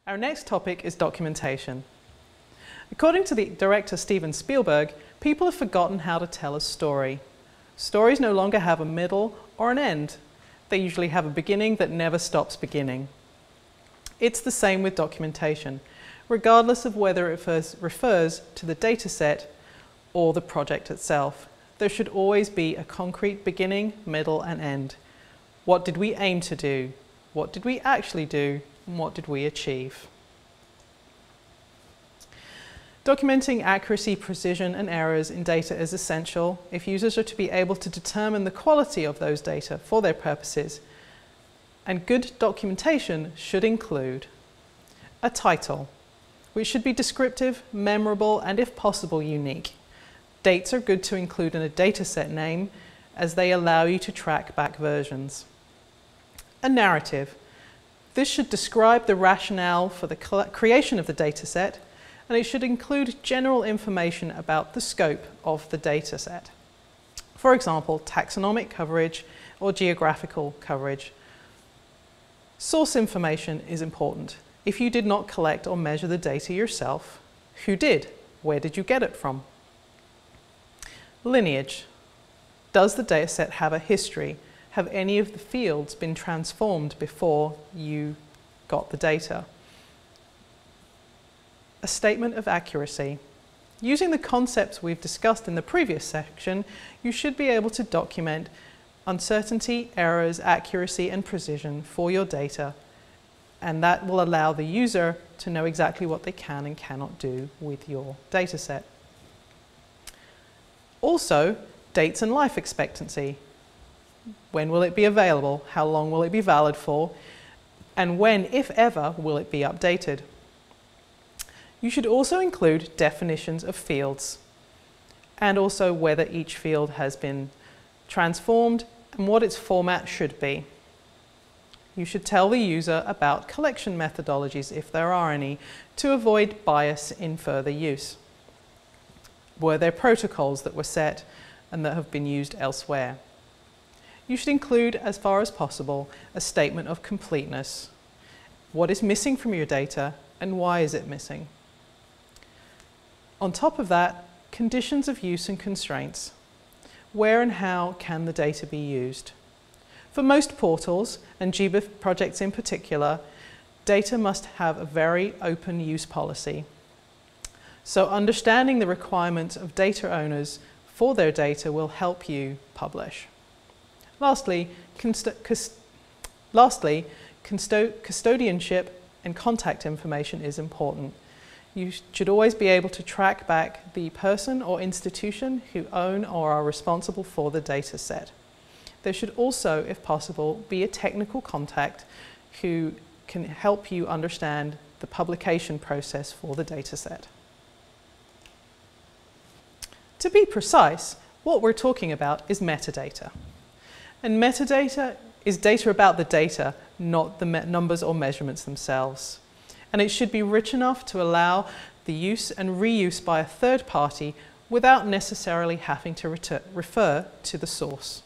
Our next topic is documentation. According to the director Steven Spielberg, people have forgotten how to tell a story. Stories no longer have a middle or an end. They usually have a beginning that never stops beginning. It's the same with documentation, regardless of whether it refers to the dataset or the project itself. There should always be a concrete beginning, middle, and end. What did we aim to do? What did we actually do? And what did we achieve? Documenting accuracy, precision, and errors in data is essential if users are to be able to determine the quality of those data for their purposes. And good documentation should include a title, which should be descriptive, memorable, and if possible, unique. Dates are good to include in a dataset name as they allow you to track back versions. A narrative. This should describe the rationale for the creation of the dataset, and it should include general information about the scope of the dataset. For example, taxonomic coverage or geographical coverage. Source information is important. If you did not collect or measure the data yourself, who did? Where did you get it from? Lineage. Does the dataset have a history? Have any of the fields been transformed before you got the data? A statement of accuracy. Using the concepts we've discussed in the previous section, you should be able to document uncertainty, errors, accuracy, and precision for your data, and that will allow the user to know exactly what they can and cannot do with your dataset. Also, dates and life expectancy. When will it be available? How long will it be valid for? And when, if ever, will it be updated? You should also include definitions of fields and also whether each field has been transformed and what its format should be. You should tell the user about collection methodologies, if there are any, to avoid bias in further use. Were there protocols that were set and that have been used elsewhere? You should include, as far as possible, a statement of completeness. What is missing from your data and why is it missing? On top of that, conditions of use and constraints. Where and how can the data be used? For most portals, and GBIF projects in particular, data must have a very open use policy. So understanding the requirements of data owners for their data will help you publish. Lastly, custodianship and contact information is important. You should always be able to track back the person or institution who own or are responsible for the data set. There should also, if possible, be a technical contact who can help you understand the publication process for the data set. To be precise, what we're talking about is metadata. And metadata is data about the data, not the numbers or measurements themselves. And it should be rich enough to allow the use and reuse by a third party without necessarily having to refer to the source.